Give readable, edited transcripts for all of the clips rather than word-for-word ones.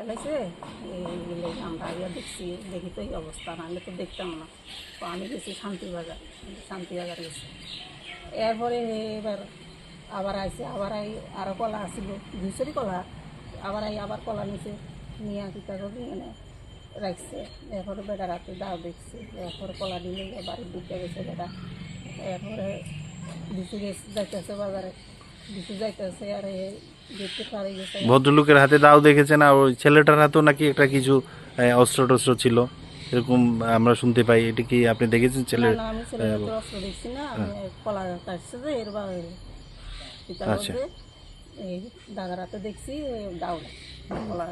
ফেলাইছে। এই আমরা আগে দেখছি, দেখি তো এই অবস্থা, নাহলে তো দেখতাম না। তো আমি গেছি শান্তিবাজার গেছি। এরপরে এবার আবার আইসে, আরও কলা আসিল, 200 কলা, আবার কলা নিচে নিয়ে কিতা করি মানে রাখছে। এরপরে বেটা রাতে দাও দেখছি, এরপরে কলা দিলে বাড়ির দিকে গেছে বেটা। এরপরে বিশু যাইতেছে বাজারে, বিশু যাইতেছে আর গেটে পারে গেছে। ভদ্রলোকের হাতে দাও দেখেছেন, আর ওই ছেলেটার হাতেও নাকি একটা কিছু অস্ত্র টস্ত্র ছিল এরকম আমরা শুনতে পাই। এটা কি আপনি দেখেছেন না ছেলের? না, আমি ছেলের হাতে অস্ত্র দেখছি না, আমি কলা কাটছে যে এর বা পিতা আচ্ছা। যে এই দাদার হাতে দেখছি দাওটা কলা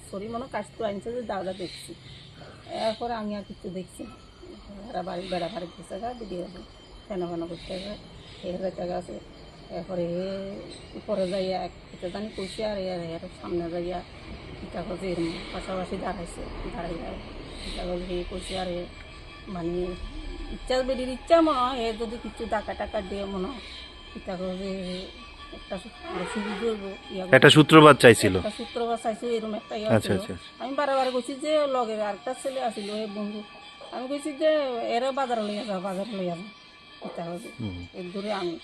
সরি মনে কাটতে আনছে যে দাওটা দেখছি। এরপরে আমি আর কিছু দেখছি না। এরা বেড়া বাড়ি গেছে গা ভিডিও ফেনা করতে গেছে, যাইতে গেছে। এরপরে উপরে যাইয়া একটা জানি কইছে, আর এর সামনে যাইয়া ইটা করছে এর পাশাপাশি দাঁড়াইয়া ইটা করছে কইছে। আর মানে বেডির ইচ্ছা মনে হয় এ যদি কিছু টাকা টাকা দিয়ে মনে হয় ইটা করছে একটা সুযোগ করবো, একটা সূত্রপাত চাইছিল। একটা সূত্রপাত চাইছে, এরকম একটা ইয়া আচ্ছা ছিল। আচ্ছা। আমি বারে কইছি যে লগে আরেকটা ছেলে আসিল এই বন্ধু, আমি কইছি যে এরা বাজারে লইয়া যাও এটা হবে এর ধরে আমি।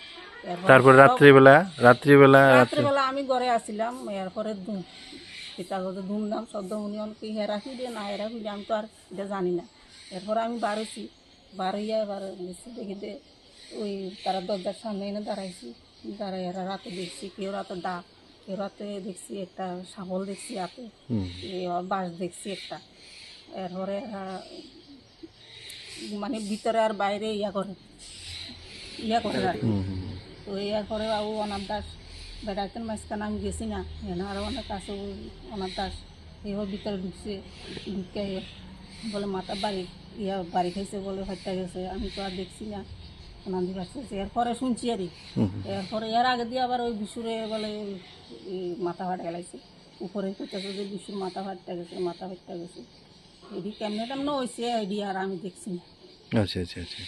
তারপর রাত্রিবেলা আমি ঘরে আসছিলাম। এরপরে পিতা করছে ধুমধাম শব্দমনি কি হেরা ফিরে না হেরা ফিরে আমি তো আর এটা জানি না। এরপরে আমি বারইয়া এবার গেছি দেখি যে ওই তারা দরজার সামনে এনে দাঁড়াই এরা রাতে দেখছি কেউ রাতে কেউ রাতে দেখছি একটা শাবল দেখছি হাতে, বাঁশ দেখছি একটা। এরপরে মানে ভিতরে আর বাইরে ইয়া করে আর কি। তো এরপরে বাবু অনাথ দাস বেড়াইতেন মাঝখানে আমি গেছি না, আরও অনেক আছে অনাথ দাস এইভাবে ভিতরে ঢুকে বলে মাথা বাড়ি খাইছে বলে হত্যা গেছে। আমি তো আর দেখছি না, নান্দি বাঁচতেছে। এরপরে শুনছি এরপরে এর আগে দিয়ে আবার ওই বিশুরে বলে মাথা ফাটা গেলাইছে, উপরে কইতেছে যে বিশুর মাথা ফাটা গেছে। এটি কেমনে হয়েছে এডি আর আমি দেখছি না। আচ্ছা আচ্ছা আচ্ছা।